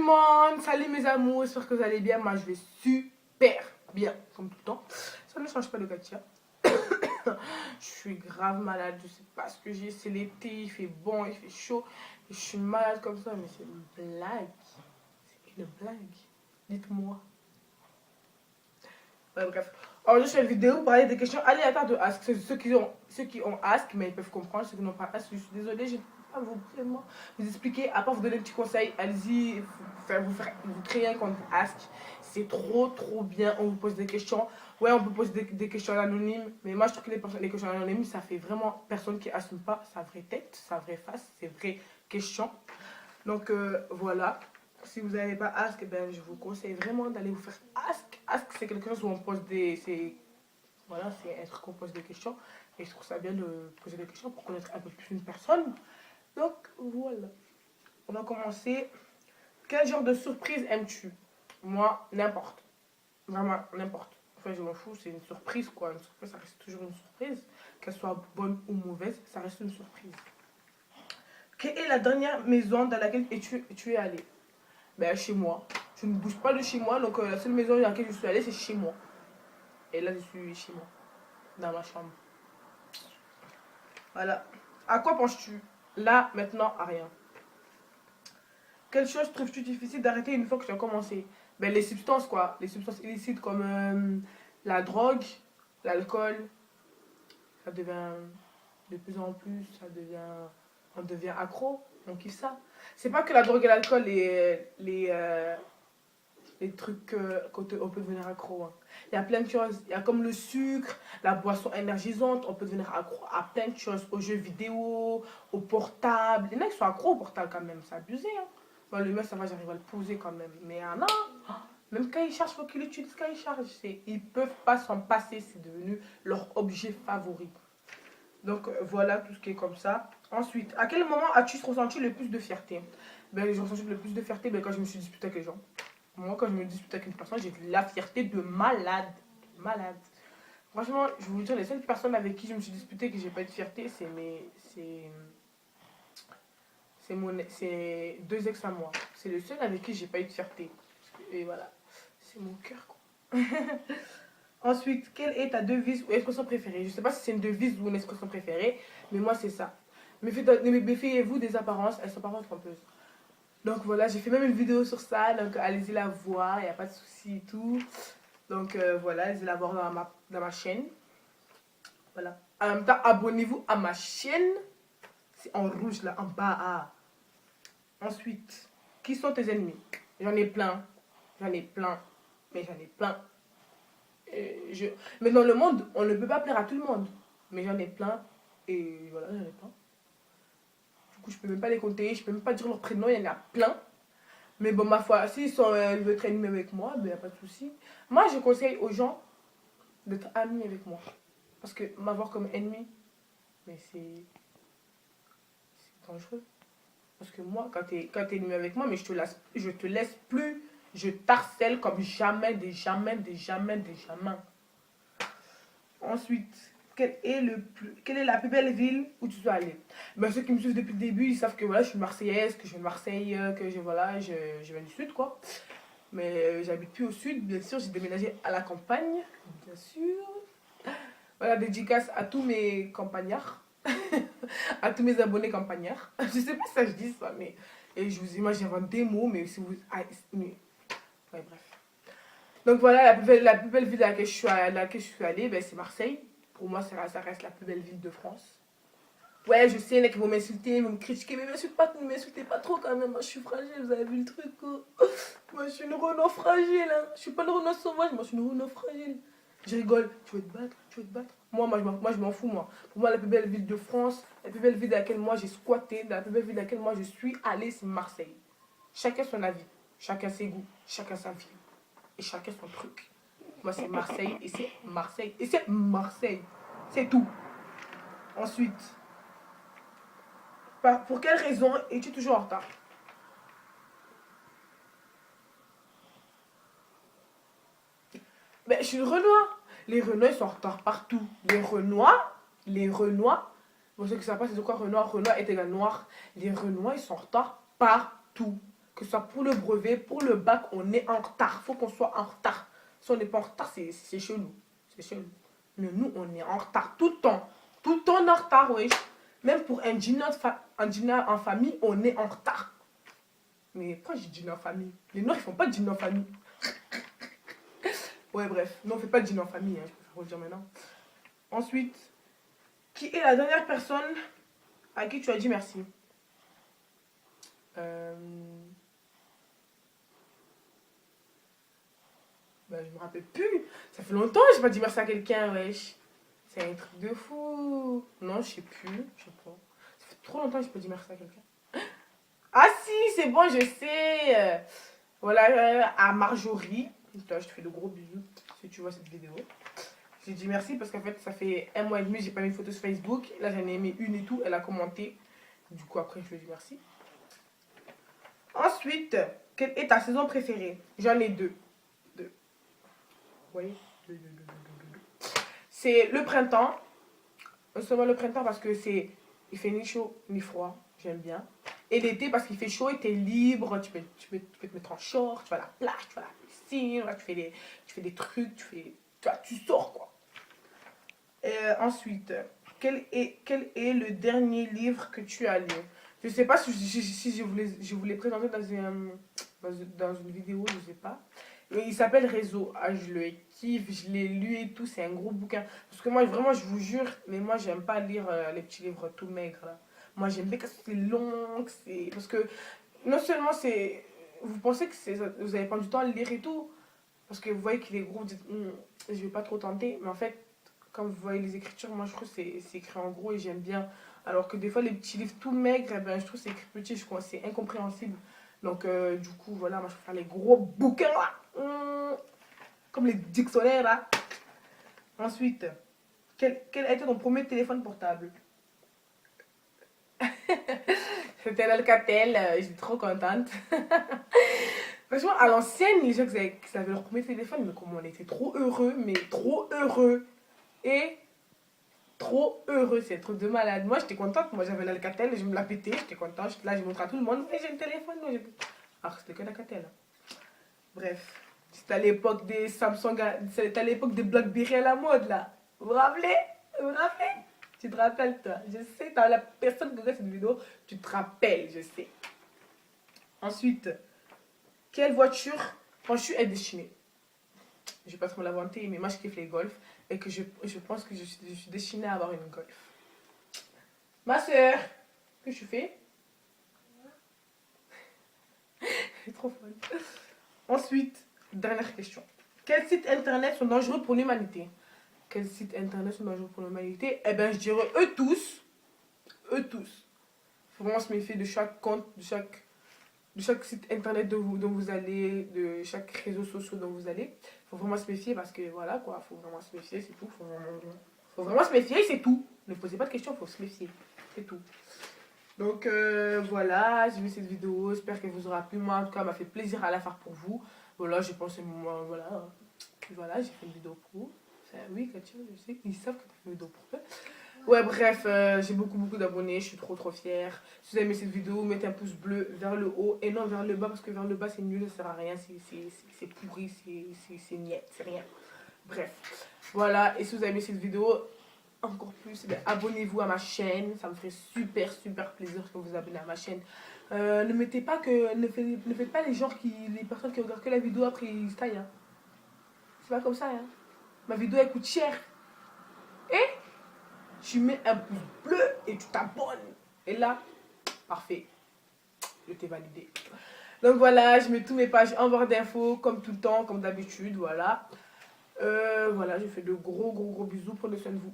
monde, salut mes amours, j'espère que vous allez bien. Moi je vais super bien, comme tout le temps. Ça ne change pas le Katia. Je suis grave malade, je sais pas ce que j'ai. C'est l'été, il fait bon, il fait chaud. Et je suis malade comme ça, mais c'est une blague. C'est une blague. Dites-moi. Ouais, bref. Alors, je fais une vidéo pour parler des questions aléatoires de Ask. Ceux qui ont Ask, mais ils peuvent comprendre. Ceux qui n'ont pas Ask, je suis désolée, je ne peux pas vraiment vous expliquer. À part vous donner un petit conseil, allez-y, vous créer un compte Ask. C'est trop bien. On vous pose des questions. Ouais, on peut poser des questions anonymes. Mais moi, je trouve que les questions anonymes, ça fait vraiment personne qui assume pas sa vraie tête, sa vraie face, ses vraies questions. Donc, voilà. Si vous n'avez pas Ask, ben, je vous conseille vraiment d'aller vous faire Ask. Ask, c'est quelque chose où on pose voilà, c'est un truc qu'on pose des questions. Et je trouve ça bien de poser des questions pour connaître un peu plus une personne. Donc, voilà. On va commencer. Quel genre de surprise aimes-tu? Moi, n'importe. Vraiment, n'importe. Enfin, je m'en fous, c'est une surprise, quoi. Une surprise, ça reste toujours une surprise. Qu'elle soit bonne ou mauvaise, ça reste une surprise. Quelle est la dernière maison dans laquelle tu es allé? Ben, chez moi. Je ne bouge pas de chez moi, donc la seule maison dans laquelle je suis allée, c'est chez moi. Et là, je suis chez moi, dans ma chambre. Voilà. À quoi penses-tu? Là, maintenant, à rien. Quelle chose trouves-tu difficile d'arrêter une fois que tu as commencé? Ben, les substances, quoi. Les substances illicites comme la drogue, l'alcool. Ça devient de plus en plus, on devient accro. On kiffe ça. C'est pas que la drogue et l'alcool, les trucs qu'on peut devenir accro. Hein. Il y a plein de choses. Il y a comme le sucre, la boisson énergisante. On peut devenir accro à plein de choses. Aux jeux vidéo, au portable. Il y en a qui sont accros au portable quand même. C'est abusé. Hein. Bon, le mec, ça va, j'arrive à le poser quand même. Mais non. Même quand ils chargent, il faut qu'ils l'utilisent quand ils chargent. Ils peuvent pas s'en passer. C'est devenu leur objet favori. Donc voilà tout ce qui est comme ça. Ensuite, à quel moment as-tu ressenti le plus de fierté? Ben, j'ai ressenti le plus de fierté quand je me suis disputée avec les gens. Moi, quand je me dispute avec une personne, j'ai de la fierté de malade. Malade. Franchement, je vais vous dire, les seules personnes avec qui je me suis disputée que j'ai pas eu de fierté, c'est deux ex à moi. C'est le seul avec qui j'ai pas eu de fierté. Et voilà. C'est mon cœur, quoi. Ensuite, quelle est ta devise ou expression préférée? Je sais pas si c'est une devise ou une expression préférée, mais moi, c'est ça. Méfiez-vous des apparences, elles sont parfois trompeuses. Donc voilà, j'ai fait même une vidéo sur ça, donc allez-y la voir, il n'y a pas de souci et tout. Donc voilà, allez-y la voir dans ma chaîne. Voilà. En même temps, abonnez-vous à ma chaîne. C'est en rouge là, en bas. Ah. Ensuite, qui sont tes ennemis? J'en ai plein. J'en ai plein. Mais j'en ai plein. Mais dans le monde, on ne peut pas plaire à tout le monde. Mais j'en ai plein. Et voilà, j'en ai plein. Du coup, je peux même pas les compter. Je peux même pas dire leur prénom, il y en a plein. Mais bon, ma foi, s'ils veulent être ennemis avec moi, ben, y a pas de souci. Moi, je conseille aux gens d'être amis avec moi. Parce que m'avoir comme ennemi, mais c'est dangereux. Parce que moi, quand t'es ennemi avec moi, mais je te laisse plus. Je t'harcèle comme jamais, des jamais, des jamais, des jamais. Ensuite, quelle est la plus belle ville où tu dois aller? Ben, ceux qui me suivent depuis le début, ils savent que voilà, je suis marseillaise, que je viens de Marseille, que voilà, je viens du sud, quoi. Mais j'habite plus au sud, bien sûr, j'ai déménagé à la campagne, bien sûr. Voilà, dédicace à tous mes campagnards, à tous mes abonnés campagnards. Je sais pas si ça je dis ça, mais et je vous imagine, j'invente des mots, mais si vous... mais, ouais, bref. Donc voilà, la plus belle ville à laquelle je suis allée, ben, c'est Marseille. Pour moi, ça reste la plus belle ville de France. Ouais, je sais, il y en a qui vont m'insulter, ils vont me critiquer, mais ne m'insultez pas trop quand même. Moi, je suis fragile, vous avez vu le truc, quoi. Moi, je suis une Renault fragile, hein. Je suis pas une Renault sauvage, moi, je suis une Renault fragile. Je rigole, tu veux te battre, tu veux te battre. Moi, je m'en fous, moi. Pour moi, la plus belle ville de France, la plus belle ville dans laquelle moi j'ai squatté, la plus belle ville dans laquelle moi je suis allée, c'est Marseille. Chacun son avis, chacun ses goûts, chacun sa vie. Et chacun son truc. Moi, c'est Marseille, et c'est Marseille, et c'est Marseille. C'est tout. Ensuite, pour quelle raison es-tu toujours en retard? Ben, je suis une Renoir. Les Renois, ils sont en retard partout. Les Renois, vous savez que ça passe, c'est quoi Renoir? Renoir est égal noir. Les Renois, ils sont en retard partout. que ce soit pour le brevet, pour le bac, on est en retard. Faut qu'on soit en retard. Si on n'est pas en retard, c'est chelou. C'est chelou. Mais nous, on est en retard tout le temps. Tout le temps en retard, oui. Même pour un dîner en famille, on est en retard. Mais pourquoi j'ai dîner en famille? Les Noirs, ils font pas de dîner en famille. Ouais, bref. Non, on fait pas de dîner en famille, hein, je préfère vous le dire maintenant. Ensuite, qui est la dernière personne à qui tu as dit merci? Bah, je me rappelle plus. Ça fait longtemps que j'ai pas dit merci à quelqu'un, wesh. C'est un truc de fou. Non, je sais plus. Je sais pas. Ça fait trop longtemps que j'ai pas dit merci à quelqu'un. Ah si, c'est bon, je sais. Voilà, à Marjorie. Toi, je te fais de gros bisous si tu vois cette vidéo. J'ai dit merci parce qu'en fait, ça fait 1 mois et demi, j'ai pas mis de photo sur Facebook. Là, j'en ai aimé une et tout. Elle a commenté. Du coup, après, je lui ai dit merci. Ensuite, quelle est ta saison préférée? J'en ai deux. Vous voyez? C'est le printemps. Seulement le printemps parce que il fait ni chaud ni froid. J'aime bien. Et l'été parce qu'il fait chaud et t'es libre. Tu peux te mettre en short. Tu vas à la plage, tu vas à la piscine. Là, tu fais des trucs. Tu sors quoi. Ensuite, quel est le dernier livre que tu as lu? Je sais pas si je voulais présenter dans une vidéo, je sais pas. Mais il s'appelle Réseau. Ah, je le kiffe, je l'ai lu et tout, c'est un gros bouquin. Parce que moi, vraiment, je vous jure, mais moi, j'aime pas lire les petits livres tout maigres là. Moi, j'aime bien quand c'est long, parce que non seulement c'est. Vous pensez que vous allez prendre du temps à le lire et tout, parce que vous voyez qu'il est gros, vous dites, je vais pas trop tenter, mais en fait, quand vous voyez les écritures, moi je trouve que c'est écrit en gros et j'aime bien. Alors que des fois, les petits livres tout maigres, eh ben, je trouve que c'est écrit petit, je crois, c'est incompréhensible. Donc, du coup, voilà, moi je préfère les gros bouquins là, comme les dictionnaires là. Ensuite, quel a été ton premier téléphone portable? C'était l'Alcatel, je suis trop contente. Franchement, à l'ancienne, les gens qui avaient leur premier téléphone, mais comment on était trop heureux, mais trop heureux. Et trop heureux, c'est un truc de malade. Moi, j'étais contente, moi j'avais l'Alcatel, je me la pétais, j'étais contente, j'étais là, je montre à tout le monde, mais j'ai un téléphone. Alors, c'était que l'Alcatel. Bref, c'était à l'époque des Samsung, c'était à l'époque des Blackberry à la mode, là. Vous vous rappelez? Vous vous rappelez? Tu te rappelles, toi? Je sais, t'as la personne qui regarde cette vidéo, tu te rappelles, je sais. Ensuite, quelle voiture penses-tu être destinée? Je vais pas trop me l'inventer, mais moi je kiffe les golfs et que je pense que je suis destinée à avoir une golf. Ma soeur, que tu fais? C'est trop folle. Ensuite, dernière question. Quels sites internet sont dangereux pour l'humanité? Quels sites internet sont dangereux pour l'humanité? Eh bien, je dirais eux tous. Eux tous. Faut vraiment se méfier de chaque compte, de chaque site internet dont vous allez, de chaque réseau social dont vous allez. Faut vraiment se méfier parce que voilà quoi, faut vraiment se méfier, c'est tout. Faut vraiment se méfier, c'est tout. Ne posez pas de questions, faut se méfier, c'est tout. Donc voilà, j'ai vu cette vidéo, j'espère qu'elle vous aura plu. Moi en tout cas, elle m'a fait plaisir à la faire pour vous. Voilà, j'ai pensé, moi, voilà, j'ai fait une vidéo pour vous. Oui, Katia, je sais qu'ils savent que tu as fait une vidéo pour eux. Ouais, bref, j'ai beaucoup d'abonnés, je suis trop fière. Si vous avez aimé cette vidéo, mettez un pouce bleu vers le haut et non vers le bas parce que vers le bas c'est nul, ça sert à rien, c'est pourri, c'est niet, c'est rien. Bref, voilà, et si vous avez aimé cette vidéo, encore plus, abonnez-vous à ma chaîne, ça me ferait super plaisir que vous abonnez à ma chaîne. Ne faites pas les personnes qui regardent que la vidéo après ils se taillent. Hein. C'est pas comme ça, hein. Ma vidéo elle coûte cher. Et tu mets un pouce bleu et tu t'abonnes. Et là, parfait. Je t'ai validé. Donc voilà, je mets tous mes pages en barre d'infos, comme tout le temps, comme d'habitude, voilà. Voilà, je fais de gros bisous. Prenez soin de vous.